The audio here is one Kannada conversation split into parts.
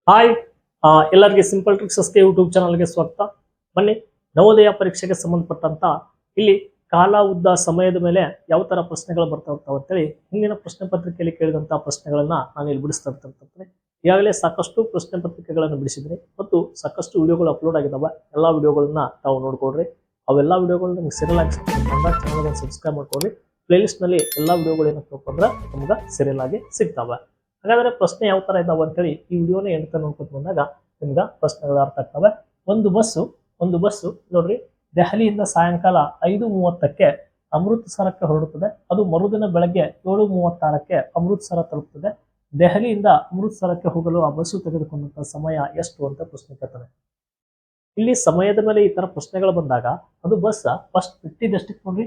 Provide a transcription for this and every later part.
ಹಾಯ್ ಎಲ್ಲರಿಗೆ ಸಿಂಪಲ್ ಟ್ರಿಕ್ಸಸ್ಗೆ ಯೂಟ್ಯೂಬ್ ಚಾನಲ್ಗೆ ಸ್ವಾಗತ. ಬನ್ನಿ, ನವೋದಯ ಪರೀಕ್ಷೆಗೆ ಸಂಬಂಧಪಟ್ಟಂತ ಇಲ್ಲಿ ಕಾಲ ಉದ್ದ ಸಮಯದ ಮೇಲೆ ಯಾವ ತರ ಪ್ರಶ್ನೆಗಳು ಬರ್ತಾ ಇರ್ತಾವೆ ಅಂತೇಳಿ ಹಿಂದಿನ ಪ್ರಶ್ನೆ ಪತ್ರಿಕೆಯಲ್ಲಿ ಕೇಳಿದಂತಹ ಪ್ರಶ್ನೆಗಳನ್ನ ನಾನು ಇಲ್ಲಿ ಬಿಡಿಸ್ತಾ ಇರ್ತೇನೆ. ಈಗಾಗಲೇ ಸಾಕಷ್ಟು ಪ್ರಶ್ನೆ ಪತ್ರಿಕೆಗಳನ್ನು ಬಿಡಿಸಿದ್ದೀನಿ ಮತ್ತು ಸಾಕಷ್ಟು ವಿಡಿಯೋಗಳು ಅಪ್ಲೋಡ್ ಆಗಿದಾವೆ. ಎಲ್ಲಾ ವಿಡಿಯೋಗಳನ್ನ ತಾವು ನೋಡ್ಕೊಳ್ರಿ. ಅವೆಲ್ಲ ವಿಡಿಯೋಗಳು ನಿಮ್ಗೆ ಸೀರಿಯಲ್ ಆಗಿ ಚಾನಲ್ ಸಬ್ಸ್ಕ್ರೈಬ್ ಮಾಡ್ಕೊಳ್ಳಿ. ಪ್ಲೇ ಲಿಸ್ಟ್ ನಲ್ಲಿ ಎಲ್ಲಾ ವಿಡಿಯೋಗಳು ಏನಪ್ಪ ಅಂದ್ರೆ ನಮ್ಗೆ ಸೀರಿಯಲ್ ಆಗಿ ಸಿಗ್ತಾವೆ. ಹಾಗಾದ್ರೆ ಪ್ರಶ್ನೆ ಯಾವ ತರ ಇದಾವೆ ಅಂತೇಳಿ ಈ ವಿಡಿಯೋನ ಎಂತ ನೋಡ್ಕೊತ ಬಂದಾಗ ನಿಮ್ಗೆ ಪ್ರಶ್ನೆಗಳು ಅರ್ಥ ಆಗ್ತವೆ. ಒಂದು ಬಸ್ಸು ನೋಡ್ರಿ, ದೆಹಲಿಯಿಂದ ಸಾಯಂಕಾಲ 5:30ಕ್ಕೆ ಅಮೃತಸರಕ್ಕೆ ಹೊರಡುತ್ತದೆ. ಅದು ಮರುದಿನ ಬೆಳಗ್ಗೆ 7:36ಕ್ಕೆ ಅಮೃತಸರ ತಲುಪುತ್ತದೆ. ದೆಹಲಿಯಿಂದ ಅಮೃತಸರಕ್ಕೆ ಹೋಗಲು ಆ ಬಸ್ಸು ತೆಗೆದುಕೊಂಡಂತ ಸಮಯ ಎಷ್ಟು ಅಂತ ಪ್ರಶ್ನೆ ಕೇಳ್ತಾನೆ. ಇಲ್ಲಿ ಸಮಯದ ಮೇಲೆ ಈ ತರ ಪ್ರಶ್ನೆಗಳು ಬಂದಾಗ ಅದು ಬಸ್ ಫಸ್ಟ್ ಬಿಟ್ಟಿದ್ದಷ್ಟಕ್ಕೆ ನೋಡ್ರಿ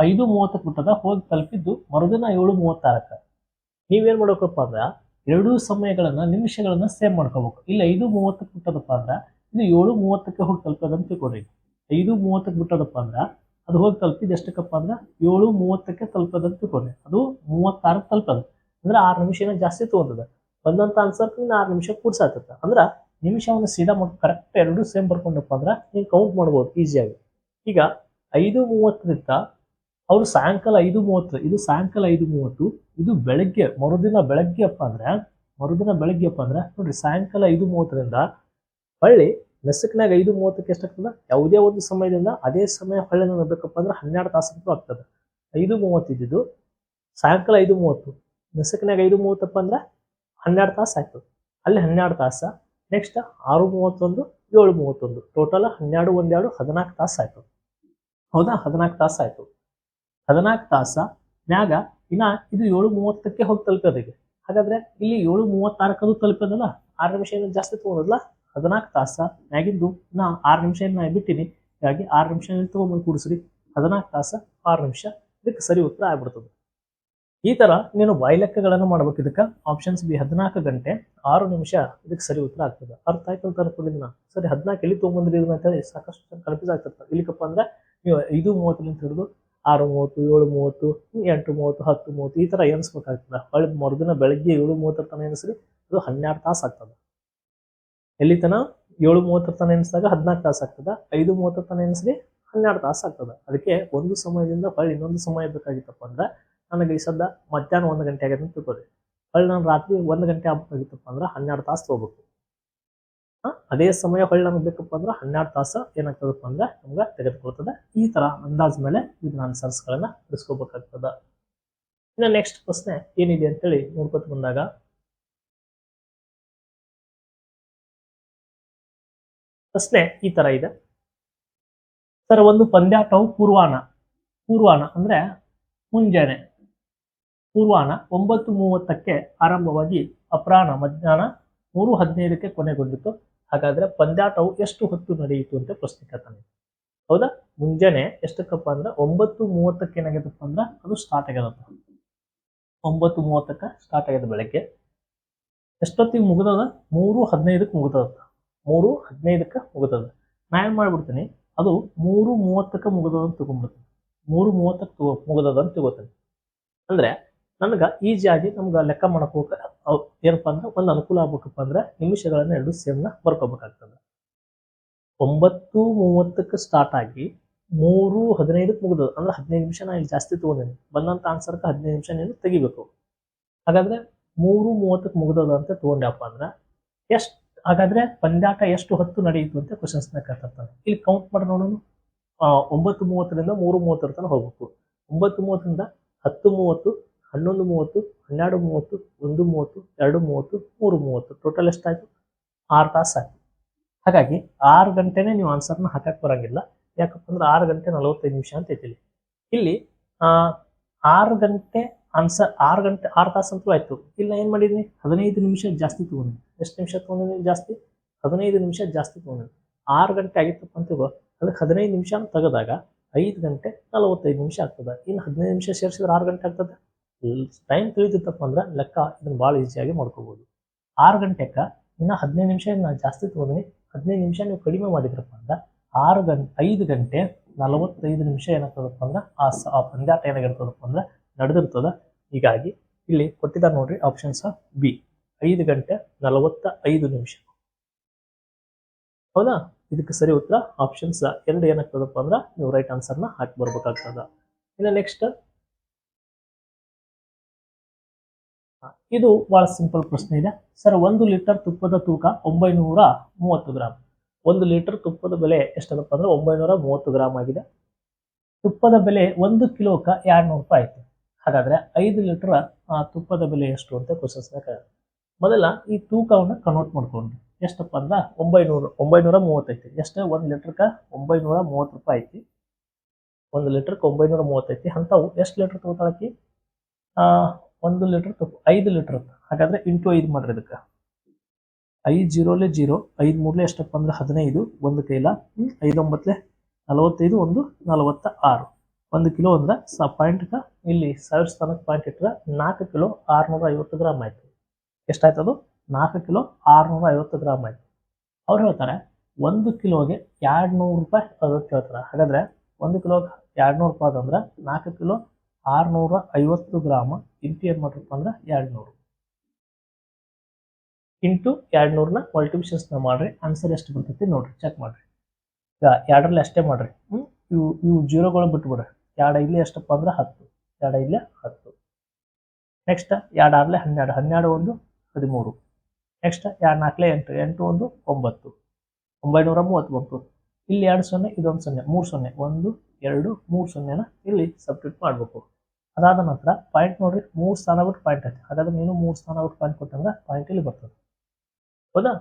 5:30ಕ್ಕೆ ಬಿಟ್ಟದ, ಹೋಗಿ ತಲುಪಿದ್ದು ಮರುದಿನ 7:36ಕ್ಕೆ. ನೀವೇನ್ ಮಾಡ್ಬೇಕಪ್ಪ ಅಂದ್ರ ಎರಡೂ ಸಮಯಗಳನ್ನ ನಿಮಿಷಗಳನ್ನ ಸೇವ್ ಮಾಡ್ಕೋಬೇಕು. ಇಲ್ಲಿ 5:30ಕ್ಕೆ ಬಿಟ್ಟದಪ್ಪ ಅಂದ್ರ ಇದು 7:30ಕ್ಕೆ ಹೋಗಿ ತಲುಪದಂತ ತಿಳ್ಕೊಡ್ರಿ. 5:30ಕ್ಕೆ ಬಿಟ್ಟದಪ್ಪ ಅಂದ್ರ ಅದು ಹೋಗಿ ತಲುಪಿದ ಎಷ್ಟಕ್ಕಪ್ಪ ಅಂದ್ರ 7:30ಕ್ಕೆ ತಲುಪದಂತ ತಿಳ್ಕೊಡ್ರಿ. ಅದು 36ಕ್ಕೆ ತಲುಪದ ಅಂದ್ರೆ 6 ನಿಮಿಷನ ಜಾಸ್ತಿ ತಗೊಂತದ. ಬಂದಂತ ಆನ್ಸರ್ 6 ನಿಮಿಷ ಕೂಡ್ಸಾಕತ್ತ ಅಂದ್ರ ನಿಮಿಷವನ್ನು ಸೀದಾ ಮಾಡಿ ಕರೆಕ್ಟ್ ಎರಡೂ ಸೇಮ್ ಬರ್ಕೊಂಡಪ್ಪ ಅಂದ್ರ ನೀವು ಕೌಂಟ್ ಮಾಡ್ಬೋದು ಈಸಿಯಾಗಿ. ಈಗ 5:30ರಿಂದ ಅವ್ರು ಸಾಯಂಕಾಲ 5:30, ಇದು ಸಾಯಂಕಾಲ 5:30, ಇದು ಬೆಳಗ್ಗೆ ಮರುದಿನ ಬೆಳಗ್ಗೆಪ್ಪ ಅಂದ್ರೆ ನೋಡ್ರಿ ಸಾಯಂಕಾಲ 5:30ರಿಂದ ಹೊಳ್ಳಿ ನಸಕ್ನಾಗ 5:30ಕ್ಕೆ ಎಷ್ಟಾಗ್ತದ, ಯಾವುದೇ ಒಂದು ಸಮಯದಿಂದ ಅದೇ ಸಮಯ ಹೊಳ್ಳಿ ನೋಡ್ಬೇಕಪ್ಪ ಅಂದ್ರೆ 12 ತಾಸಂತೂ ಆಗ್ತದೆ. 5:30 ಇದ್ದಿದ್ದು ಸಾಯಂಕಾಲ 5:30, ನಸಕ್ನಾಗ 5:30ಪ್ಪ ಅಂದ್ರೆ 12 ತಾಸು ಆಗ್ತದೆ. ಅಲ್ಲಿ 12 ತಾಸ, ನೆಕ್ಸ್ಟ್ 6:31, 7:31, ಟೋಟಲ್ 12 1 2 14 ತಾಸು ಆಯ್ತು. ಹೌದಾ, 14 ತಾಸು ಆಯ್ತು. 14 ತಾಸ ಮ್ಯಾಗ ಇನ್ನ ಇದು 7:30ಕ್ಕೆ ಹೋಗಿ ತಲುಪೋದಿಗೆ. ಹಾಗಾದ್ರೆ ಇಲ್ಲಿ 7:36ಕ್ಕೆ ಅದು ತಲುಪೋದಲ್ಲ, 6 ನಿಮಿಷ ಏನು ಜಾಸ್ತಿ ತಗೋದಲ್ಲ. 14 ತಾಸ ಮ್ಯಾಗಿದ್ದು ನಾ 6 ನಿಮಿಷ ನಾ ಬಿಟ್ಟಿನಿ, ಹೀಗಾಗಿ 6 ನಿಮಿಷ ತಗೊಂಡ್ಬಂದು ಕೂಡಿಸ್ರಿ. 14 ತಾಸ 6 ನಿಮಿಷ, ಇದಕ್ಕೆ ಸರಿ ಉತ್ತರ ಆಗ್ಬಿಡ್ತದೆ. ಈ ತರ ನೀನು ಬಾಯಿ ಲೆಕ್ಕಗಳನ್ನು ಮಾಡ್ಬೇಕು. ಇದಕ್ಕೆ ಆಪ್ಷನ್ಸ್ ಬಿ 14 ಗಂಟೆ 6 ನಿಮಿಷ ಇದಕ್ಕೆ ಸರಿ ಉತ್ತರ ಆಗ್ತದೆ. ಅರ್ಥ ಆಯ್ತು ಅಂತ ಅನ್ಕೊಂಡಿದ್ದೀನಿ ನಾನು. ಸರಿ, 14 ಎಲ್ಲಿ ತೊಗೊಂಬಂದ್ರಿ ಇದನ್ನ ಅಂತ ಹೇಳಿ ಸಾಕಷ್ಟು ಕನ್ಫ್ಯೂಸ್ ಆಗ್ತಿರ್ತಾರೆ. ಇಲ್ಲಿಕಪ್ಪ ಅಂದ್ರೆ ನೀವು 5:30 ಹಿಡಿದು 6:30, 7:30, 8:30, 10:30 ಈ ತರ ಎನಿಸ್ಬೇಕಾಗ್ತದೆ. ಹೊಳ್ಳಿ ಮರುದಿನ ಬೆಳಗ್ಗೆ 7:30 ತನ ಎನಿಸ್ರಿ, ಅದು 12 ತಾಸು ಆಗ್ತದೆ. ಎಲ್ಲಿ ತನ 7:30 ತನ ಎನಿಸಿದಾಗ 14 ತಾಸು ಆಗ್ತದೆ. 5:30 ತನ ಎನಿಸ್ರಿ 12 ತಾಸು ಆಗ್ತದೆ. ಅದಕ್ಕೆ ಒಂದು ಸಮಯದಿಂದ ಹೊಳ್ಳಿ ಇನ್ನೊಂದು ಸಮಯ ಬೇಕಾಗಿತ್ತಪ್ಪ ಅಂದ್ರೆ ನನಗೆ ಈ ಸದ್ದ ಮಧ್ಯಾಹ್ನ 1 ಗಂಟೆ ಆಗಿದೆ ಅಂತ ತಿಳ್ಕೊರಿ. ಹೊಳ್ಳಿ ನಾನು ರಾತ್ರಿ 1 ಗಂಟೆ ಆಗ್ಬೇಕಾಗಿತ್ತಪ್ಪ ಅಂದ್ರೆ 12 ತಾಸು ತಗೋಬೇಕು. ಅದೇ ಸಮಯ ಹೊಳ್ಳಿ ನಮ್ಗೆ ಬೇಕಪ್ಪ ಅಂದ್ರೆ 12 ತಾಸು ಏನಾಗ್ತದಪ್ಪ ಅಂದ್ರೆ ನಮ್ಗೆ ತೆಗೆದುಕೊಳ್ತದೆ. ಈ ತರ ಅಂದಾಜ್ ಮೇಲೆ ಇದನ್ನ ಆನ್ಸರ್ಸ್ಗಳನ್ನ ಬಿಡಿಸ್ಕೋಬೇಕಾಗ್ತದ. ಇನ್ನು ನೆಕ್ಸ್ಟ್ ಪ್ರಶ್ನೆ ಏನಿದೆ ಅಂತೇಳಿ ನೋಡ್ಕೊತ ಬಂದಾಗ ಪ್ರಶ್ನೆ ಈ ತರ ಇದೆ. ಸರ್, ಒಂದು ಪಂದ್ಯಾಟವು ಪೂರ್ವಾನ ಅಂದ್ರೆ ಮುಂಜಾನೆ ಪೂರ್ವಾನ 9:30ಕ್ಕೆ ಆರಂಭವಾಗಿ ಅಪರಾಹ್ನ ಮಧ್ಯಾಹ್ನ 3:15ಕ್ಕೆ ಕೊನೆಗೊಂಡಿತು. ಹಾಗಾದ್ರೆ ಪಂದ್ಯಾಟವು ಎಷ್ಟು ಹೊತ್ತು ನಡೆಯಿತು ಅಂತ ಪ್ರಶ್ನೆ ಕೇಳ್ತಾನೆ. ಹೌದಾ, ಮುಂಜಾನೆ ಎಷ್ಟಕ್ಕಪ್ಪ ಅಂದ್ರೆ 9:30ಕ್ಕೆ ಏನಾಗೈತಪ್ಪ ಅಂದ್ರೆ ಅದು ಸ್ಟಾರ್ಟ್ ಆಗ್ಯದಪ್ಪ. 9:30ಕ್ಕೆ ಸ್ಟಾರ್ಟ್ ಆಗ್ಯದ ಬೆಳಗ್ಗೆ. ಎಷ್ಟೊತ್ತಿಗೆ ಮುಗಿದದ? 3:15ಕ್ಕೆ ಮುಗಿದದ. 3:15ಕ್ಕೆ ಮುಗಿದದ. ನಾ ಏನ್ ಮಾಡ್ಬಿಡ್ತೀನಿ, ಅದು 3:30ಕ್ಕೆ ಮುಗಿದದ ಅಂತ ತಗೊಂಡ್ಬಿಡ್ತೀನಿ. 3:30ಕ್ಕೆ ಮುಗಿದದ ಅಂತ ತಗೋತೀನಿ. ಅಂದ್ರೆ ನನಗೆ ಈಜಿಯಾಗಿ ನಮ್ಗೆ ಲೆಕ್ಕ ಮಾಡ್ಕೋಕ ಏನಪ್ಪಾ ಅಂದ್ರೆ ಒಂದು ಅನುಕೂಲ ಆಗ್ಬೇಕಪ್ಪ ಅಂದ್ರೆ ನಿಮಿಷಗಳನ್ನ ಎರಡು ಸೇಮ್ನ ಬರ್ಕೋಬೇಕಾಗ್ತದೆ. 9:30ಕ್ಕೆ ಸ್ಟಾರ್ಟ್ ಆಗಿ 3:15ಕ್ಕೆ ಮುಗಿದದ ಅಂದ್ರೆ 15 ನಿಮಿಷ ನಾ ಇಲ್ಲಿ ಜಾಸ್ತಿ ತಗೊಂಡಿನಿ. ಬಂದಂತ ಆನ್ಸರ್ಗೆ 15 ನಿಮಿಷ ನೀನು ತೆಗಿಬೇಕು. ಹಾಗಾದ್ರೆ 3:30ಕ್ಕೆ ಮುಗಿದದ ಅಂತ ತಗೊಂಡ್ಯಪ್ಪ ಅಂದ್ರೆ ಹಾಗಾದ್ರೆ ಪಂದ್ಯಾಟ ಎಷ್ಟು ಹೊತ್ತು ನಡೆಯಿತು ಅಂತ ಕ್ವಶನ್ಸ್ನ ಕೇಳ್ತಿರ್ತಾನೆ. ಇಲ್ಲಿ ಕೌಂಟ್ ಮಾಡಿ ನೋಡೋಣ. 9:30ರಿಂದ 3:30 ತನಕ ಹೋಗ್ಬೇಕು. 9:30ರಿಂದ 10:30, 11:30, 12:30, 1:30, 2:30, 3:30, ಟೋಟಲ್ ಎಷ್ಟಾಯ್ತು? 6 ತಾಸು ಆಯ್ತು. ಹಾಗಾಗಿ 6 ಗಂಟೆನೆ ನೀವು ಆನ್ಸರ್ನ ಹಾಕಕ್ ಬರಂಗಿಲ್ಲ. ಯಾಕಪ್ಪ ಅಂದ್ರೆ 6 ಗಂಟೆ 45 ನಿಮಿಷ ಅಂತ ಐತಿಲಿ. ಇಲ್ಲಿ 6 ಗಂಟೆ ಆನ್ಸರ್ 6 ತಾಸು ಅಂತೂ ಆಯ್ತು. ಇಲ್ಲ ಏನ್ ಮಾಡಿದೀನಿ, 15 ನಿಮಿಷ ಜಾಸ್ತಿ ತಗೊಂಡಿನಿ. ಎಷ್ಟು ನಿಮಿಷ ತಗೊಂಡಿನಿ ಜಾಸ್ತಿ? 15 ನಿಮಿಷ ಜಾಸ್ತಿ ತಗೊಂಡಿನಿ. 6 ಗಂಟೆ ಆಗಿತ್ತಪ್ಪ ಅಂತಿಗೋ, ಅದಕ್ಕೆ 15 ನಿಮಿಷ ತೆಗೆದಾಗ 5 ಗಂಟೆ 45 ನಿಮಿಷ ಆಗ್ತದೆ. ಇನ್ನು 15 ನಿಮಿಷ ಸೇರಿಸಿದ್ರೆ 6 ಗಂಟೆ ಆಗ್ತದೆ. ಟೈಮ್ ತಿಳಿದಿತ್ತಪ್ಪ ಅಂದ್ರೆ ಲೆಕ್ಕ ಇದನ್ನ ಭಾಳ ಈಸಿಯಾಗಿ ಮಾಡ್ಕೋಬಹುದು. 6 ಗಂಟೆಗೆ ಇನ್ನು 15 ನಿಮಿಷ ನಾನು ಜಾಸ್ತಿ ತಗೊಂಡಿನಿ. 15 ನಿಮಿಷ ನೀವು ಕಡಿಮೆ ಮಾಡಿದ್ರಪ್ಪ ಅಂದ್ರೆ 5 ಗಂಟೆ 45 ನಿಮಿಷ ಏನಾಗ್ತದಪ್ಪ ಅಂದ್ರೆ ಆ ಪಂದ್ಯಾಟ ಏನಾಗಿರ್ತದಪ್ಪ ಅಂದ್ರೆ ನಡೆದಿರ್ತದ. ಹೀಗಾಗಿ ಇಲ್ಲಿ ಕೊಟ್ಟಿದ್ದಾರೆ ನೋಡ್ರಿ ಆಪ್ಷನ್ಸ್ ಬಿ 5 ಗಂಟೆ 45 ನಿಮಿಷ. ಹೌದಾ? ಇದಕ್ಕೆ ಸರಿ ಉತ್ತರ ಆಪ್ಷನ್ಸ್ 2 ಏನಾಗ್ತದಪ್ಪ ಅಂದ್ರೆ ನೀವು ರೈಟ್ ಆನ್ಸರ್ನ ಹಾಕಿ ಬರ್ಬೇಕಾಗ್ತದ. ಇನ್ನು ನೆಕ್ಸ್ಟ್ ಇದು ಬಹಳ ಸಿಂಪಲ್ ಪ್ರಶ್ನೆ ಇದೆ ಸರ್. 1 ಲೀಟರ್ ತುಪ್ಪದ ತೂಕ 930 ಗ್ರಾಮ್. 1 ಲೀಟರ್ ತುಪ್ಪದ ಬೆಲೆ ಎಷ್ಟದಪ್ಪ ಅಂದ್ರೆ 930 ಗ್ರಾಮ್ ಆಗಿದೆ. ತುಪ್ಪದ ಬೆಲೆ 1 ಕಿಲೋಕ್ಕೆ 200 ರೂಪಾಯಿ ಆಯ್ತು. ಹಾಗಾದ್ರೆ 5 ಲೀಟರ್ ತುಪ್ಪದ ಬೆಲೆ ಎಷ್ಟು ಅಂತ ಕ್ವಶನ್ಸ್ ಮೊದಲ ಈ ತೂಕವನ್ನು ಕನ್ವರ್ಟ್ ಮಾಡ್ಕೊಂಡ್ರಿ. ಎಷ್ಟಪ್ಪ ಅಂದ್ರೆ 930 ಐತಿ. ಎಷ್ಟು? 1 ಲೀಟರ್ಗೆ 930 ರೂಪಾಯಿ ಐತಿ. 1 ಲೀಟರ್ಗೆ 930 ಐತಿ. ಅಂತಾವು ಎಷ್ಟು ಲೀಟರ್ ತಗೋತಾಳಕಿ? 1 ಲೀಟರ್ ತುಪ್ಪ 5 ಲೀಟರ್. ಹಾಗಾದ್ರೆ ಇಂಟು 5 ಮಾಡ್ರಿ. ಇದಕ್ಕೆ 5 0 0 5 3 ಎಷ್ಟಪ್ಪ ಅಂದ್ರೆ 15. ಒಂದು ಕೈಲ 5 9 45 1 46. 1 ಕಿಲೋ ಅಂದ್ರೆ ಪಾಯಿಂಟ್ಗೆ ಇಲ್ಲಿ 1000 ಸ್ಥಾನಕ್ಕೆ ಪಾಯಿಂಟ್ ಇಟ್ಟರೆ 4 ಕಿಲೋ 650 ಗ್ರಾಮ್ ಆಯ್ತು. ಎಷ್ಟಾಯ್ತು ಅದು? 4 ಕಿಲೋ 650 ಗ್ರಾಮ್ ಆಯ್ತು. ಅವ್ರು ಹೇಳ್ತಾರೆ 1 ಕಿಲೋಗೆ 200 ರೂಪಾಯಿ ಅದಕ್ಕೆ ಹೇಳ್ತಾರೆ. ಹಾಗಾದ್ರೆ 1 ಕಿಲೋಗೆ 200 ರೂಪಾಯಿ ಅಂದ್ರೆ 4 ಕಿಲೋ 650 ಗ್ರಾಮ್ ಇಂಟು ಏನು ಮಾಡ್ರಪ್ಪ ಅಂದ್ರೆ 200 ಇಂಟು 200ನ ಮಲ್ಟಿಪ್ಲಿಕೇಶನ್ ಮಾಡ್ರಿ. ಆನ್ಸರ್ ಎಷ್ಟು ಬರ್ತೈತಿ ನೋಡ್ರಿ, ಚೆಕ್ ಮಾಡ್ರಿ. ಈಗ 2ರಲ್ಲಿ ಅಷ್ಟೇ ಮಾಡ್ರಿ. ಇವು ಜೀರೋಗಳು ಬಿಟ್ಬಿಡ್ರಿ. 2 5 ಎಷ್ಟಪ್ಪ ಅಂದ್ರೆ 10. 2 5 10. ನೆಕ್ಸ್ಟ್ 2 6 12. 12 1 13. ನೆಕ್ಸ್ಟ್ 2 4 8. 8 1 9. 930 ಬಂತು. ಇಲ್ಲಿ 2 0 ಇದೊಂದು 0 3 0 1 2 3 0ನ ಇಲ್ಲಿ ಸಬ್ಸ್ಟಿಟ್ಯೂಟ್ ಮಾಡಬೇಕು. ಅದಾದ ನಂತರ ಪಾಯಿಂಟ್ ನೋಡ್ರಿ, 3 ಸ್ಥಾನ ಬಿಟ್ಟು ಪಾಯಿಂಟ್ ಐತಿ. ಹಾಗಾದ್ರೆ ನೀನು 3 ಸ್ಥಾನ ಬಿಟ್ಟು ಪಾಯಿಂಟ್ ಕೊಟ್ಟಂದ್ರೆ ಪಾಯಿಂಟ್ ಇಲ್ಲಿ ಬರ್ತದೆ. ಹೌದಾ?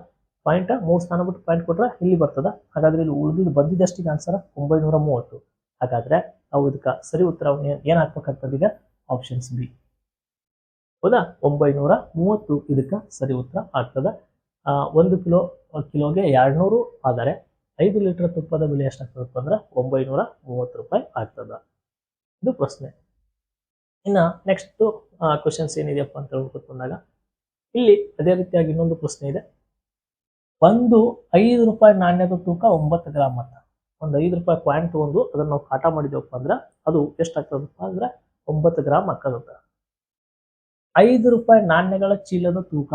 ಪಾಯಿಂಟ್ 3 ಸ್ಥಾನ ಬಿಟ್ಟು ಪಾಯಿಂಟ್ ಕೊಟ್ರೆ ಇಲ್ಲಿ ಬರ್ತದ. ಹಾಗಾದ್ರೆ ಇಲ್ಲಿ ಉಳಿದಿದ್ದು ಬಂದಿದ್ದಷ್ಟಿಗೆ ಆನ್ಸರ್ 930. ಹಾಗಾದ್ರೆ ನಾವು ಇದಕ್ಕೆ ಸರಿ ಉತ್ತರವನ್ನು ಏನ್ ಹಾಕ್ಬೇಕಾಗ್ತದೆ? ಈಗ ಆಪ್ಷನ್ಸ್ ಬಿ. ಹೌದಾ? 930 ಇದಕ್ಕೆ ಸರಿ ಉತ್ತರ ಆಗ್ತದೆ. 1 ಕಿಲೋಗೆ 200 ಆದರೆ 5 ಲೀಟರ್ ತುಪ್ಪದ ಬೆಲೆ ಎಷ್ಟಾಗ್ತದಪ್ಪ ಅಂದ್ರೆ 930 ರೂಪಾಯಿ ಆಗ್ತದ. ಇದು ಪ್ರಶ್ನೆ. ಇನ್ನು ನೆಕ್ಸ್ಟ್ ಕ್ವಶನ್ಸ್ ಏನಿದೆಯಪ್ಪ ಅಂತ ಹೇಳ್ಬೇಕು ಬಂದಾಗ ಇಲ್ಲಿ ಅದೇ ರೀತಿಯಾಗಿ ಇನ್ನೊಂದು ಪ್ರಶ್ನೆ ಇದೆ. ಒಂದು 5 ರೂಪಾಯಿ ನಾಣ್ಯದ ತೂಕ 9 ಗ್ರಾಮ್ ಅಂತ. ಒಂದು 5 ರೂಪಾಯಿ ಕಾಯಿನ್ ತಗೊಂಡು ಅದನ್ನ ನಾವು ಕಾಟ ಮಾಡಿದೆವಪ್ಪ ಅಂದ್ರೆ ಅದು ಎಷ್ಟಾಗ್ತದಪ್ಪ ಅಂದ್ರೆ 9 ಗ್ರಾಮ್ ಆಗ್ತದಂತ. 5 ರೂಪಾಯಿ ನಾಣ್ಯಗಳ ಚೀಲದ ತೂಕ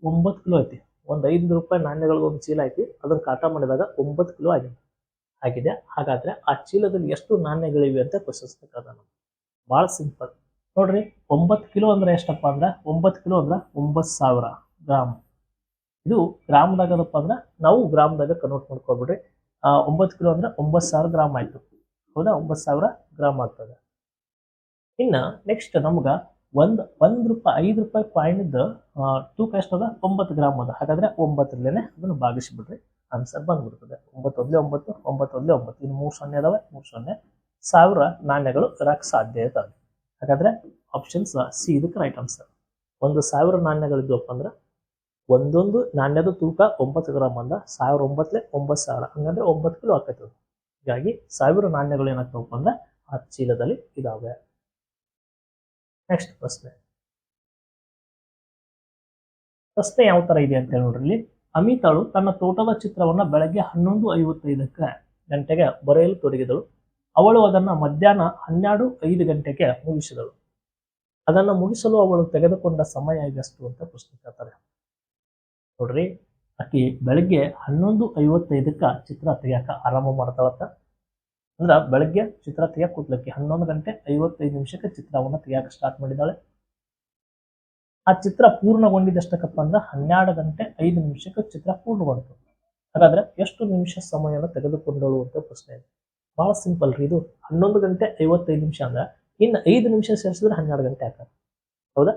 9 ಕಿಲೋ ಐತಿ. ಒಂದು 5 ರೂಪಾಯಿ ನಾಣ್ಯಗಳಿಗೆ ಒಂದು ಚೀಲ ಐತಿ. ಅದನ್ನ ಕಾಟ ಮಾಡಿದಾಗ 9 ಕಿಲೋ ಆಗಿದೆ. ಹಾಗಾದ್ರೆ ಆ ಚೀಲದಲ್ಲಿ ಎಷ್ಟು ನಾಣ್ಯಗಳಿವೆ ಅಂತ ಕ್ವಶನ್ಸ್ ಬೇಕಾದ. ಬಹಳ ಸಿಂಪಲ್ ನೋಡ್ರಿ. 9 ಕಿಲೋ ಅಂದ್ರೆ ಎಷ್ಟಪ್ಪ ಅಂದ್ರೆ 9 ಕಿಲೋ ಅಂದ್ರೆ 9000 ಗ್ರಾಮ್. ಇದು ಗ್ರಾಮ್ದಾಗದಪ್ಪ ಅಂದ್ರೆ ನಾವು ಗ್ರಾಮ್ದಾಗ ಕನ್ವರ್ಟ್ ಮಾಡ್ಕೊಬಿಡ್ರಿ. 9 ಕಿಲೋ ಅಂದ್ರೆ 9000 ಗ್ರಾಮ್ ಆಯ್ತು. ಹೌದಾ? 9000 ಗ್ರಾಮ್ ಆಗ್ತದೆ. ಇನ್ನ ನೆಕ್ಸ್ಟ್ ನಮ್ಗ 1 ರೂಪಾಯಿ 5 ರೂಪಾಯಿ ಕಾಯಿನ್ದ ತೂಕ ಎಷ್ಟದ? 9 ಗ್ರಾಮ್ ಅದ. ಹಾಗಾದ್ರೆ 9ರಿಂದಲೇ ಅದನ್ನು ಭಾಗಿಸಿಬಿಡ್ರಿ. ಆನ್ಸರ್ ಬಂದ್ಬಿಡ್ತದೆ. 9 1 9 9 1 9. ಇನ್ನು 3 0 ಅದಾವೆ. 3 0 1000 ನಾಣ್ಯಗಳು ಇರಕ್ಕೆ ಸಾಧ್ಯ ಇದೆ. ಹಾಗಾದ್ರೆ ಆಪ್ಷನ್ಸ್ ಸಿ ಇದಕ್ಕೆ ರೈಟ್ ಆನ್ಸರ್. 1000 ನಾಣ್ಯಗಳಿದ್ವಪ್ಪ ಅಂದ್ರೆ ಒಂದೊಂದು ನಾಣ್ಯದ ತೂಕ 9 ಗ್ರಾಮ್ ಅಂದ 1009 9000 ಹಂಗಂದ್ರೆ 9 ಕಿಲೋ ಆಗ್ತೈತೆ. ಹೀಗಾಗಿ 1000 ನಾಣ್ಯಗಳು ಏನಾಗ್ತವಪ್ಪ ಅಂದ್ರೆ ಆ ಚೀಲದಲ್ಲಿ ಇದಾವೆ. ನೆಕ್ಸ್ಟ್ ಪ್ರಶ್ನೆ ಯಾವ ತರ ಇದೆ ಅಂತ ಹೇಳಿ ನೋಡ್ರಿ. ಅಮಿತಾಳು ತನ್ನ ತೋಟದ ಚಿತ್ರವನ್ನ ಬೆಳಗ್ಗೆ 11:55 ಗಂಟೆಗೆ ಬರೆಯಲು ತೊಡಗಿದಳು. ಅವಳು ಅದನ್ನ ಮಧ್ಯಾಹ್ನ 12:05 ಗಂಟೆಗೆ ಮುಗಿಸಿದಳು. ಅದನ್ನ ಮುಗಿಸಲು ಅವಳು ತೆಗೆದುಕೊಂಡ ಸಮಯ ಎಷ್ಟು ಅಂತ ಪ್ರಶ್ನೆ ಕೇಳ್ತಾರೆ. ನೋಡ್ರಿ, ಆಕಿ ಬೆಳಗ್ಗೆ 11:55 ಚಿತ್ರ ತೆಗಿಯಾಕ ಆರಂಭ ಮಾಡ್ತಾವತ್ತ. ಅಂದ್ರ ಬೆಳಗ್ಗೆ ಚಿತ್ರ ತೆಗಿಯಾಕ ಕೂತ್ಲಕ್ಕಿ 11:55 ಚಿತ್ರವನ್ನ ತೆಗಿಯಾಕ ಸ್ಟಾರ್ಟ್ ಮಾಡಿದಾಳೆ. ಆ ಚಿತ್ರ ಪೂರ್ಣಗೊಂಡಿದ್ದಷ್ಟಕ್ಕಪ್ಪ ಅಂದ್ರೆ 12:05 ಚಿತ್ರ ಪೂರ್ಣಗೊಂಡಿತು. ಹಾಗಾದ್ರೆ ಎಷ್ಟು ನಿಮಿಷ ಸಮಯವನ್ನು ತೆಗೆದುಕೊಂಡಳು ಅಂತ ಪ್ರಶ್ನೆ ಇದೆ. ಬಹಳ ಸಿಂಪಲ್ ರೀ ಇದು. 11:55 ಅಂದ್ರೆ ಇನ್ನು 5 ನಿಮಿಷ ಸೇರಿಸಿದ್ರೆ 12 ಗಂಟೆ ಆಗ್ತದೆ. ಹೌದಾ?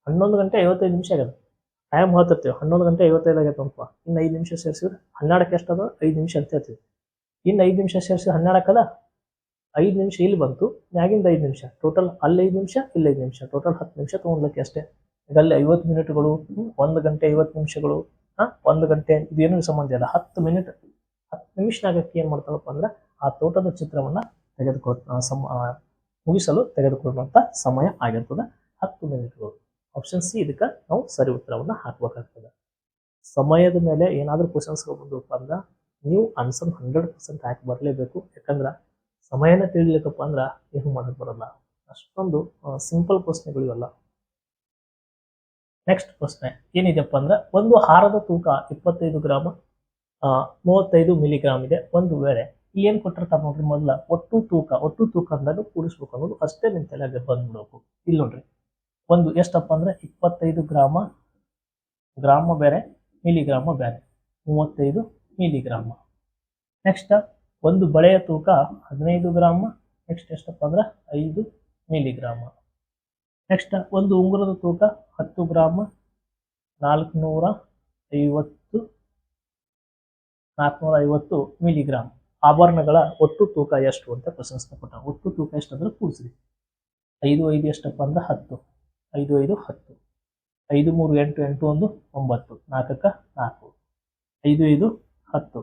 11:55 ಆಗದ. ಟೈಮ್ ಹೇಳ್ತಿರ್ತೀವಿ 11:55 ಆಗೈತೆ ಅನ್ಕೋ. ಇನ್ನು 5 ನಿಮಿಷ ಸೇರಿಸಿದ್ರೆ 12ಕ್ಕೆ ಎಷ್ಟದ? 5 ನಿಮಿಷ ಅಂತ ಹೇಳ್ತೀವಿ. ಇನ್ನು 5 ನಿಮಿಷ ಸೇರಿಸಿದ್ರೆ 12 ಆಗಲ್ಲ. 5 ನಿಮಿಷ ಇಲ್ಲಿ ಬಂತು, ಮ್ಯಾಗಿಂದ 5 ನಿಮಿಷ, ಟೋಟಲ್ ಅಲ್ಲಿ 5 ನಿಮಿಷ, ಇಲ್ಲಿ 5 ನಿಮಿಷ, ಟೋಟಲ್ 10 ನಿಮಿಷ ತಗೊಂಡ್ಲಕ್ಕೆ ಅಷ್ಟೇ. ಈಗ ಅಲ್ಲಿ 50 ಮಿನಿಟ್ಗಳು, 1 ಗಂಟೆ 50 ನಿಮಿಷಗಳು, 1 ಗಂಟೆ ಇದೇನು ಸಂಬಂಧ ಇಲ್ಲ. 10 ಮಿನಿಟ್ 10 ನಿಮಿಷನಾಗಕ್ಕೆ ಏನ್ ಮಾಡ್ತಾಳಪ್ಪ ಅಂದ್ರೆ ಆ ತೋಟದ ಚಿತ್ರವನ್ನ ಮುಗಿಸಲು ತೆಗೆದುಕೊಳ್ಳುವಂತ ಸಮಯ ಆಗಿರ್ತದೆ 10 ಮಿನಿಟ್ಗಳು. ಆಪ್ಷನ್ ಸಿ ಇದಕ್ಕೆ ನಾವು ಸರಿ ಉತ್ತರವನ್ನ ಹಾಕಬೇಕಾಗ್ತದೆ. ಸಮಯದ ಮೇಲೆ ಏನಾದ್ರೂ ಕ್ವಶನ್ಸ್ ಬಂದಪ್ಪ ಅಂದ್ರೆ ನೀವು ಆನ್ಸರ್ 100% ಹಾಕಿ ಬರಲೇಬೇಕು. ಯಾಕಂದ್ರೆ ಸಮಯನ ತಿಳಿಲಿಕ್ಕಪ್ಪ ಅಂದ್ರೆ ಏನು ಮಾಡಕ್ ಬರಲ್ಲ. ಅಷ್ಟೊಂದು ಸಿಂಪಲ್ ಪ್ರಶ್ನೆಗಳು ಇವೆಲ್ಲ. ನೆಕ್ಸ್ಟ್ ಪ್ರಶ್ನೆ ಏನಿದೆಪ್ಪ ಅಂದ್ರೆ ಒಂದು ಹಾರದ ತೂಕ 25 ಗ್ರಾಮ 35 ಮಿಲಿಗ್ರಾಮ್ ಇದೆ. ಒಂದು ವೇಳೆ ಇಲ್ಲಿ ಏನ್ ಕೊಟ್ಟಿರ್ತಾರೆ ನೋಡ್ರಿ, ಮೊದಲ ಒಟ್ಟು ತೂಕ ಅಂದಾಗ ಕೂಡಿಸ್ಬೇಕು ಅನ್ನೋದು ಅಷ್ಟೇ ನಿಮ್ ತಲೆಗೆ ಬಂದ್ಬಿಡ್ಬೇಕು. ಇಲ್ಲಿ ನೋಡ್ರಿ ಒಂದು ಎಷ್ಟಪ್ಪ ಅಂದ್ರೆ 25 ಗ್ರಾಮ ಬೇರೆ, ಮಿಲಿಗ್ರಾಮ ಬೇರೆ, 35 ಮಿಲಿಗ್ರಾಮ. ನೆಕ್ಸ್ಟ್ ಒಂದು ಬಳೆಯ ತೂಕ 15 ಗ್ರಾಮ, ನೆಕ್ಸ್ಟ್ ಎಷ್ಟಪ್ಪ ಅಂದ್ರೆ 5 ಮಿಲಿಗ್ರಾಮ. ನೆಕ್ಸ್ಟ್ ಒಂದು ಉಂಗುರದ ತೂಕ 10 ಗ್ರಾಮ 450 ಮಿಲಿಗ್ರಾಮ್. ಆಭರಣಗಳ ಒಟ್ಟು ತೂಕ ಎಷ್ಟು ಅಂತ ಕ್ವಶನ್ಸ್ ಕೊಟ್ಟ. ಒಟ್ಟು ತೂಕ ಎಷ್ಟು ಅಂದ್ರೆ ಕೂಡಿಸ್ರಿ. 5 ಎಷ್ಟಪ್ಪ ಅಂದ್ರೆ 10, 5 10, 5 3 8 8 1 9, 4 4, 5 10,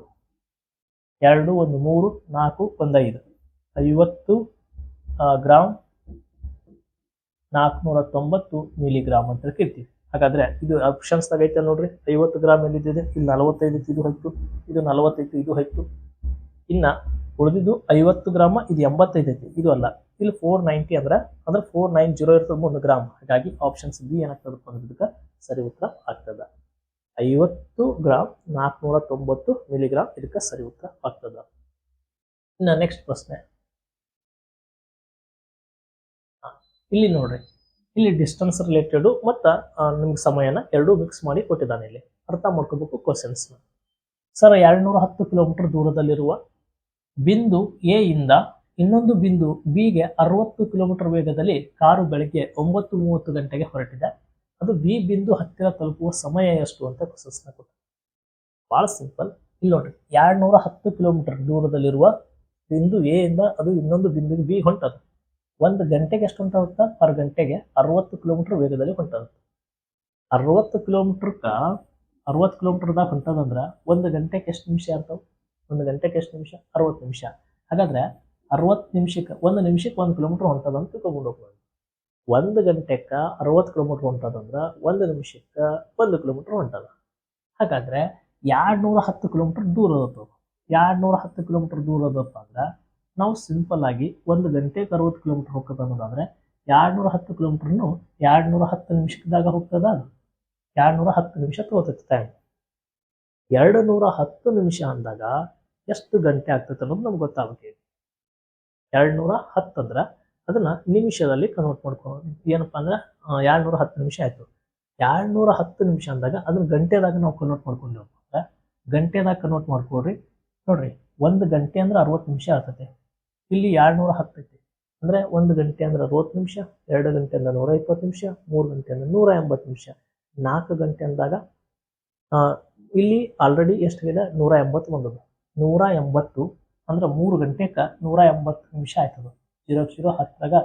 2 1 3 4 1 5, 50 ಗ್ರಾಮ್ 490 ಮಿಲಿಗ್ರಾಮ್ ಅಂತ ಕೇಳ್ತೀವಿ. ಹಾಗಾದ್ರೆ ಇದು ಆಪ್ಷನ್ಸ್ ಐತೆ ನೋಡ್ರಿ, 50 ಗ್ರಾಮ್ ಎಲ್ಲಿದೆ, ಇಲ್ಲಿ 45 ಇದು ಹೋಯ್ತು, ಇದು 45 ಇದು ಹೋಯ್ತು. ಇನ್ನ ಉಳಿದಿದ್ದು 50 ಗ್ರಾಮ, ಇದು 85 ಐತಿ, ಇದು ಅಲ್ಲ. ಇಲ್ಲಿ 490 ಅಂದ್ರೆ 490 ಇರ್ತದೆ 1 ಗ್ರಾಮ್. ಹಾಗಾಗಿ ಆಪ್ಷನ್ಸ್ ಬಿ ಏನಾಗ್ತದಪ್ಪ ಅಂದ್ರೆ ಇದಕ್ಕೆ ಸರಿ ಉತ್ತರ ಆಗ್ತದ. 50 ಗ್ರಾಮ್ 490 ಮಿಲಿಗ್ರಾಮ್ ಇದಕ್ಕೆ ಸರಿ ಉತ್ತರ ಆಗ್ತದ. ಇನ್ನ ನೆಕ್ಸ್ಟ್ ಪ್ರಶ್ನೆ ಇಲ್ಲಿ ನೋಡ್ರಿ, ಇಲ್ಲಿ ಡಿಸ್ಟೆನ್ಸ್ ರಿಲೇಟೆಡ್ ಮತ್ತು ನಿಮ್ಗೆ ಸಮಯನ ಎರಡೂ ಮಿಕ್ಸ್ ಮಾಡಿ ಕೊಟ್ಟಿದ್ದಾನೆ. ಇಲ್ಲಿ ಅರ್ಥ ಮಾಡ್ಕೋಬೇಕು ಕ್ವಶನ್ಸ್. ಸರ್ 210 ಕಿಲೋಮೀಟರ್ ದೂರದಲ್ಲಿರುವ ಬಿಂದು ಎ ಇಂದ ಇನ್ನೊಂದು ಬಿಂದು ಬಿಗೆ 60 ಕಿಲೋಮೀಟರ್ ವೇಗದಲ್ಲಿ ಕಾರು ಬೆಳಗ್ಗೆ 9:30 ಗಂಟೆಗೆ ಹೊರಟಿದೆ. ಅದು ಬಿ ಬಿಂದು ಹತ್ತಿರ ತಲುಪುವ ಸಮಯ ಎಷ್ಟು ಅಂತ ಕ್ವಶನ್ಸ್ ಕೊಟ್ಟ. ಬಹಳ ಸಿಂಪಲ್. ಇಲ್ಲಿ ನೋಡ್ರಿ 210 ಕಿಲೋಮೀಟರ್ ದೂರದಲ್ಲಿರುವ ಬಿಂದು ಎ ಇಂದ ಅದು ಇನ್ನೊಂದು ಬಿಂದು ಬಿ ಹೊಂಟದ. 1 ಗಂಟೆಗೆ ಎಷ್ಟು ಹೊಂಟಾಗುತ್ತಾ, ಪರ್ ಗಂಟೆಗೆ 60 ಕಿಲೋಮೀಟರ್ ವೇಗದಲ್ಲಿ ಹೊಂಟಾಗುತ್ತೆ. 60 ಕಿಲೋಮೀಟರ್ದಾಗ ಹೊಂಟದಂದ್ರೆ 1 ಗಂಟೆಗೆ ಎಷ್ಟು ನಿಮಿಷ ಇರ್ತಾವ? 1 ಗಂಟೆಗೆ ಎಷ್ಟು ನಿಮಿಷ? 60 ನಿಮಿಷ. ಹಾಗಾದ್ರೆ 60 ನಿಮಿಷಕ್ಕೆ 1 ನಿಮಿಷಕ್ಕೆ 1 ಕಿಲೋಮೀಟರ್ ಹೊಂಟದಂತ ತಿಳ್ಕೊಂಡು ಹೋಗ್ಬೋದು. 1 ಗಂಟೆಗೆ 60 ಕಿಲೋಮೀಟರ್ ಹೊಂಟದಂದ್ರೆ 1 ನಿಮಿಷಕ್ಕೆ 1 ಕಿಲೋಮೀಟರ್ ಹೊಂಟದ. ಹಾಗಾದ್ರೆ 210 ಕಿಲೋಮೀಟರ್ ದೂರ ಅದ. 210 ಕಿಲೋಮೀಟರ್ ದೂರ ಅದಪ್ಪ ಅಂದ್ರೆ ನಾವು ಸಿಂಪಲ್ ಆಗಿ 1 ಗಂಟೆಗೆ 60 ಕಿಲೋಮೀಟರ್ ಹೋಗ್ತದ ಅನ್ನೋದಾದ್ರೆ 210 ಕಿಲೋಮೀಟರ್ನು 210 ನಿಮಿಷದಾಗ ಹೋಗ್ತದ. 210 ನಿಮಿಷ ತಗೋತೈತಿ ಟೈಮ್. 210 ನಿಮಿಷ ಅಂದಾಗ ಎಷ್ಟು ಗಂಟೆ ಆಗ್ತೈತೆ ಅನ್ನೋದು ನಮ್ಗೆ ಗೊತ್ತಾಗುತ್ತೆ. 210 ಅಂದ್ರೆ ಅದನ್ನ ನಿಮಿಷದಲ್ಲಿ ಕನ್ವರ್ಟ್ ಮಾಡ್ಕೊಂಡು ಏನಪ್ಪಾ ಅಂದ್ರೆ 210 ನಿಮಿಷ ಆಯ್ತು. 210 ನಿಮಿಷ ಅಂದಾಗ ಅದನ್ನ ಗಂಟೆದಾಗ ನಾವು ಕನ್ವರ್ಟ್ ಮಾಡ್ಕೊಂಡೇವು ಅಂದ್ರೆ ಗಂಟೆದಾಗ ಕನ್ವರ್ಟ್ ಮಾಡ್ಕೊಡ್ರಿ. ನೋಡ್ರಿ 1 ಗಂಟೆ ಅಂದ್ರೆ 60 ನಿಮಿಷ ಆಗ್ತದೆ. ಇಲ್ಲಿ 210 ಐತಿ ಅಂದ್ರೆ 1 ಗಂಟೆ ಅಂದ್ರೆ 60 ನಿಮಿಷ, 2 ಗಂಟೆ ಅಂದ್ರೆ 120 ನಿಮಿಷ, 3 ಗಂಟೆ ಅಂದ್ರೆ 180 ನಿಮಿಷ, 4 ಗಂಟೆ ಅಂದಾಗ ಇಲ್ಲಿ ಆಲ್ರೆಡಿ ಎಷ್ಟಾಗಿದೆ 180 ಬಂದದು. 180 ಅಂದ್ರೆ 3 ಗಂಟೆಗೆ 180 ನಿಮಿಷ ಆಯ್ತದ. 00 10ರಾಗ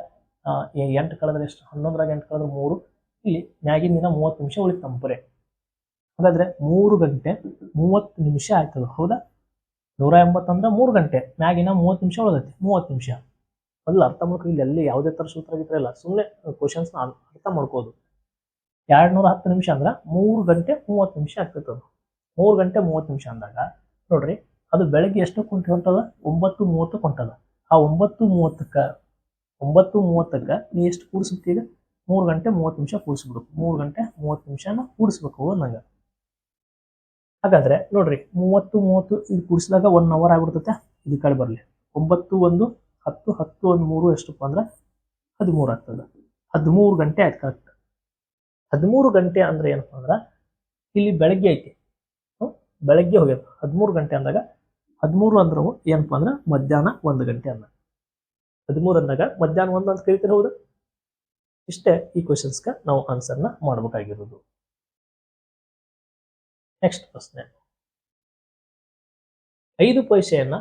8 ಕಳೆದ್ರೆ ಎಷ್ಟು? 11ರಾಗ 8 ಕಳೆದ್ರೆ 3, ಇಲ್ಲಿ ಮ್ಯಾಗಿನ ದಿನ 30 ನಿಮಿಷ ಉಳಿತು ನಮ್ಮ ಬರೇ. ಹಾಗಾದ್ರೆ 3 ಗಂಟೆ 30 ನಿಮಿಷ ಆಯ್ತದ. ಹೌದಾ? 180 ಅಂದ್ರೆ 3 ಗಂಟೆ, ಮ್ಯಾಗಿನ 30 ನಿಮಿಷ ಉಳಿದೈತಿ, 30 ನಿಮಿಷ. ಮೊದಲು ಅರ್ಥ ಮಾಡ್ಕೊ. ಇಲ್ಲಿ ಎಲ್ಲಿ ಯಾವುದೇ ತರ ಸೂತ್ರ ಆಗಿದ್ರೆ ಇಲ್ಲ, ಸುಮ್ಮನೆ ಕ್ವಶನ್ಸ್ನ ಅರ್ಥ ಮಾಡ್ಕೋದು. 210 ನಿಮಿಷ ಅಂದ್ರೆ 3 ಗಂಟೆ 30 ನಿಮಿಷ ಆಗ್ತೈತೆ. 3 ಗಂಟೆ 30 ನಿಮಿಷ ಅಂದಾಗ ನೋಡ್ರಿ ಅದು ಬೆಳಗ್ಗೆ ಎಷ್ಟು ಹೊಂಟದ? 9:30 ಹೊಂಟದ. ಆ 9:30ಕ್ಕೆ ನೀ ಎಷ್ಟು ಕೂಡಿಸ್ಬೇಕು? ಈಗ 3 ಗಂಟೆ 30 ನಿಮಿಷ ಕೂಡಿಸ್ಬಿಡ್ಬೇಕು. 3 ಗಂಟೆ 30 ನಿಮಿಷನ ಕೂಡಿಸ್ಬೇಕು ನಂಗೆ. ಹಾಗಾದ್ರೆ ನೋಡ್ರಿ 30 ಇದು ಕೂಡಿಸಿದಾಗ 1 ಅವರ್ ಆಗ್ಬಿಡ್ತೈತೆ. ಇದು ಕಡೆ ಬರಲಿ. 9 1 10 10 1 3 ಎಷ್ಟಪ್ಪ ಅಂದ್ರೆ 13 ಆಗ್ತದೆ. 13 ಗಂಟೆ ಆಯ್ತು ಕರೆಕ್ಟ್. 13 ಗಂಟೆ ಅಂದ್ರೆ ಏನಪ್ಪ ಅಂದ್ರೆ ಇಲ್ಲಿ ಬೆಳಗ್ಗೆ ಐತಿ, ಬೆಳಗ್ಗೆ ಹೋಗ್ಯದ. 13 ಗಂಟೆ ಅಂದಾಗ 13 ಅಂದ್ರೆ ಏನಪ್ಪ ಅಂದ್ರೆ ಮಧ್ಯಾಹ್ನ 1 ಗಂಟೆ ಅಂದ. 13 ಅಂದಾಗ ಮಧ್ಯಾಹ್ನ 1 ಅಂತ ಕರಿತೀರ. ಹೌದಾ? ಇಷ್ಟೇ ಈ ಕ್ವಶನ್ಸ್ಗೆ ನಾವು ಆನ್ಸರ್ನ ಮಾಡಬೇಕಾಗಿರೋದು. ನೆಕ್ಸ್ಟ್ ಪ್ರಶ್ನೆ, 5 ಪೈಸೆಯನ್ನ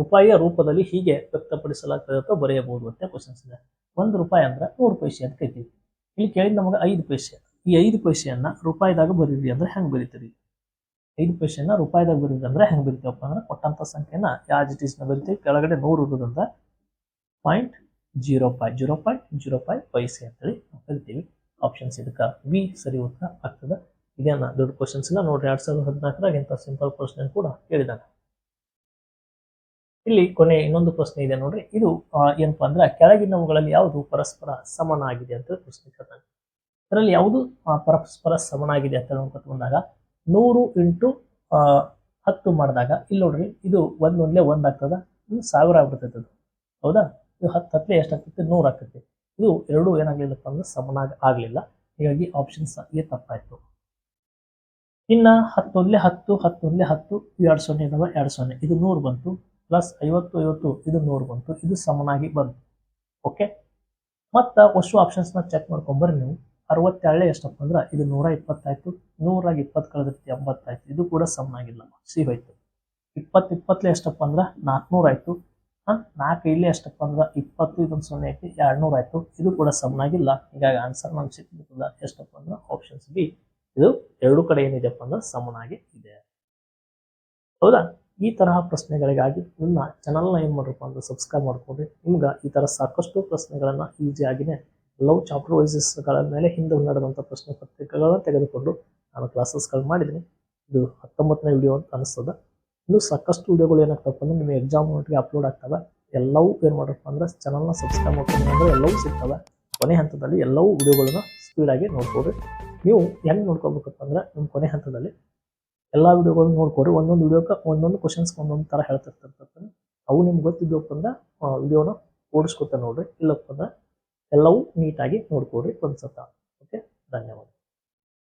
ರೂಪಾಯಿಯ ರೂಪದಲ್ಲಿ ಹೀಗೆ ವ್ಯಕ್ತಪಡಿಸಲಾಗ್ತದೆ ಅಥವಾ ಬರೆಯಬಹುದು ಅಂತ ಕ್ವಶನ್ಸ್ ಇದೆ. 1 ರೂಪಾಯಿ ಅಂದ್ರೆ 100 ಪೈಸೆ ಅಂತ ಕರಿತೀವಿ. ಇಲ್ಲಿ ಕೇಳಿದ ನಮಗೆ 5 ಪೈಸೆ. ಈ 5 ಪೈಸೆಯನ್ನ ರೂಪಾಯಿದಾಗ ಬರೀರಿ ಅಂದ್ರೆ ಹೆಂಗ್ ಬರೀತೀರಿ? 5 ಪೈಸೆಯನ್ನ ರೂಪಾಯಿದಾಗ ಬರೀರಿ ಅಂದ್ರೆ ಹೆಂಗ್ ಬರಿತೀವಪ್ಪ ಅಂದ್ರೆ ಕೊಟ್ಟಂತ ಸಂಖ್ಯೆನ ಯಾಸ್ ಇಟ್ ಈಸ್ ನ ಬರಿತೀವಿ. ಕೆಳಗಡೆ 100 ಇರೋದ್ರಿಂದ 0.05 ಪೈಸೆ ಅಂತೇಳಿ ಕರಿತೀವಿ. ಆಪ್ಷನ್ಸ್ ಇದಕ್ಕೆ ಬಿ ಸರಿ ಉತ್ತರ ಆಗ್ತದೆ. ಇದೇನ ದೊಡ್ಡ ಕ್ವಶನ್ಸ್ ಇಲ್ಲ ನೋಡ್ರಿ. 2014ರಾಗ ಇಂಥ ಸಿಂಪಲ್ ಪ್ರಶ್ನೆ ಕೂಡ ಕೇಳಿದಾನೆ. ಇಲ್ಲಿ ಕೊನೆ ಇನ್ನೊಂದು ಪ್ರಶ್ನೆ ಇದೆ ನೋಡ್ರಿ. ಇದು ಏನಪ್ಪಾ ಅಂದ್ರೆ ಕೆಳಗಿನವುಗಳಲ್ಲಿ ಯಾವುದು ಪರಸ್ಪರ ಸಮನಾಗಿದೆ ಅಂತ ಪ್ರಶ್ನೆ ಕೇಳ್ತಾನೆ. ಇದರಲ್ಲಿ ಯಾವುದು ಪರಸ್ಪರ ಸಮನಾಗಿದೆ ಅಂತ ನೋಡ್ಕೊತ ಬಂದಾಗ 100 ಇಂಟು 10 ಮಾಡಿದಾಗ ಇಲ್ಲಿ ನೋಡ್ರಿ ಇದು ಒಂದೊಂದ್ಲೆ ಆಗ್ತದ, ಇನ್ನು 1000 ಆಗ್ಬಿಡ್ತೈತೆ ಅದು. ಹೌದಾ? ಇದು 10 ಹತ್ತಲೆ ಎಷ್ಟಾಗ್ತೈತಿ? 100 ಆಗ್ತೈತಿ. ಇದು ಎರಡು ಏನಾಗ್ಲಿಲ್ಲಪ್ಪ ಅಂದ್ರೆ ಸಮನಾಗಿ ಆಗ್ಲಿಲ್ಲ. ಹೀಗಾಗಿ ಆಪ್ಷನ್ಸ್ ಎ ತಪ್ಪಾಯ್ತು. ಇನ್ನ 10 ಒಂದ್ಲೆ 10 10 ಒಂದ್ಲೆ 10 2 0 ಇದಾವ 2 0 ಇದು 100 ಬಂತು, ಪ್ಲಸ್ 50 50 ಇದು 100 ಬಂತು, ಇದು ಸಮನಾಗಿ ಬಂತು. ಓಕೆ, ಮತ್ತ ಅಷ್ಟು ಆಪ್ಷನ್ಸ್ ನ ಚೆಕ್ ಮಾಡ್ಕೊಂಬರ್ರಿ ನೀವು. 67 ಎಷ್ಟಪ್ಪ ಅಂದ್ರೆ ಇದು 120 ಆಯ್ತು, 100 20 ಕಳೆದಿರ್ತಿ 80 ಆಯ್ತು, ಇದು ಕೂಡ ಸಮನಾಗಿಲ್ಲ, ಸಿ ಹೋಯ್ತು. 20 20 ಎಷ್ಟಪ್ಪ ಅಂದ್ರೆ 400 ಆಯ್ತು, 4 ಇಲ್ಲಿ ಎಷ್ಟಪ್ಪ ಅಂದ್ರೆ 20, ಇದೊಂದು 0 ಐತಿ 200 ಆಯ್ತು, ಇದು ಕೂಡ ಸಮನಾಗಿಲ್ಲ. ಹೀಗಾಗಿ ಆನ್ಸರ್ ನಮ್ಗೆ ಸಿಕ್ಕಿರ್ತದ ಎಷ್ಟಪ್ಪ ಅಂದ್ರೆ ಆಪ್ಷನ್ಸ್ ಬಿ, ಇದು ಎರಡು ಕಡೆ ಏನಿದೆಪ್ಪ ಅಂದ್ರೆ ಸಮನಾಗಿ ಇದೆ. ಹೌದಾ? ಈ ತರಹ ಪ್ರಶ್ನೆಗಳಿಗಾಗಿ ನಿಮ್ಮ ಚಾನಲ್ನ ಏನ್ ಮಾಡ್ರಪ್ಪ ಅಂದ್ರೆ ಸಬ್ಸ್ಕ್ರೈಬ್ ಮಾಡ್ಕೊಂಡ್ರಿ. ನಿಮ್ಗೆ ಈ ತರ ಸಾಕಷ್ಟು ಪ್ರಶ್ನೆಗಳನ್ನ ಈಸಿಯಾಗಿನೇ ಲವ್ ಚಾಪ್ಟರ್ ವೈಸಸ್ಗಳ ಮೇಲೆ ಹಿಂದೆ ನಡೆದಂಥ ಪ್ರಶ್ನೆ ಪತ್ರಿಕೆಗಳನ್ನ ತೆಗೆದುಕೊಂಡು ನಾನು ಕ್ಲಾಸಸ್ಗಳು ಮಾಡಿದ್ದೀನಿ. ಇದು 19ನೇ ವಿಡಿಯೋ ಅಂತ ಅನಿಸ್ತದ. ಇನ್ನು ಸಾಕಷ್ಟು ವಿಡಿಯೋಗಳು ಏನಾಗ್ತಪ್ಪ ಅಂದ್ರೆ ನಿಮ್ಮ ಎಕ್ಸಾಮ್ ನೋಟಿಗೆ ಅಪ್ಲೋಡ್ ಆಗ್ತವೆ. ಎಲ್ಲವೂ ಏನು ಮಾಡ್ರಪ್ಪ ಅಂದ್ರೆ ಚಾನಲ್ನ ಸಬ್ಸ್ಕ್ರೈಬ್ ಮಾಡ್ಕೊಂಡು ಅಂದ್ರೆ ಎಲ್ಲವೂ ಸಿಗ್ತವೆ. ಕೊನೆ ಹಂತದಲ್ಲಿ ಎಲ್ಲವೂ ವಿಡಿಯೋಗಳನ್ನ ಸ್ಪೀಡಾಗಿ ನೋಡ್ಕೊಡ್ರಿ. ನೀವು ಹೆಂಗೆ ನೋಡ್ಕೋಬೇಕಪ್ಪ ಅಂದ್ರೆ ನಿಮ್ಮ ಕೊನೆ ಹಂತದಲ್ಲಿ ಎಲ್ಲ ವಿಡಿಯೋಗಳನ್ನ ನೋಡ್ಕೊಡ್ರಿ. ಒಂದೊಂದು ವಿಡಿಯೋಕ್ಕೆ ಒಂದೊಂದು ಕ್ವಶನ್ಸ್ ಒಂದೊಂದು ಥರ ಹೇಳ್ತಿರ್ತಾರೆ. ಅವು ನಿಮ್ಗೆ ಗೊತ್ತಿದ್ದವಪ್ಪ ಅಂದ್ರೆ ವಿಡಿಯೋನ ಓಡಿಸ್ಕೊತ ನೋಡ್ರಿ. ಇಲ್ಲಪ್ಪ ಅಂದ್ರೆ ಎಲ್ಲವೂ ನೀಟಾಗಿ ನೋಡ್ಕೊಡ್ರಿ ಒಂದ್ಸತ. ಓಕೆ, ಧನ್ಯವಾದ.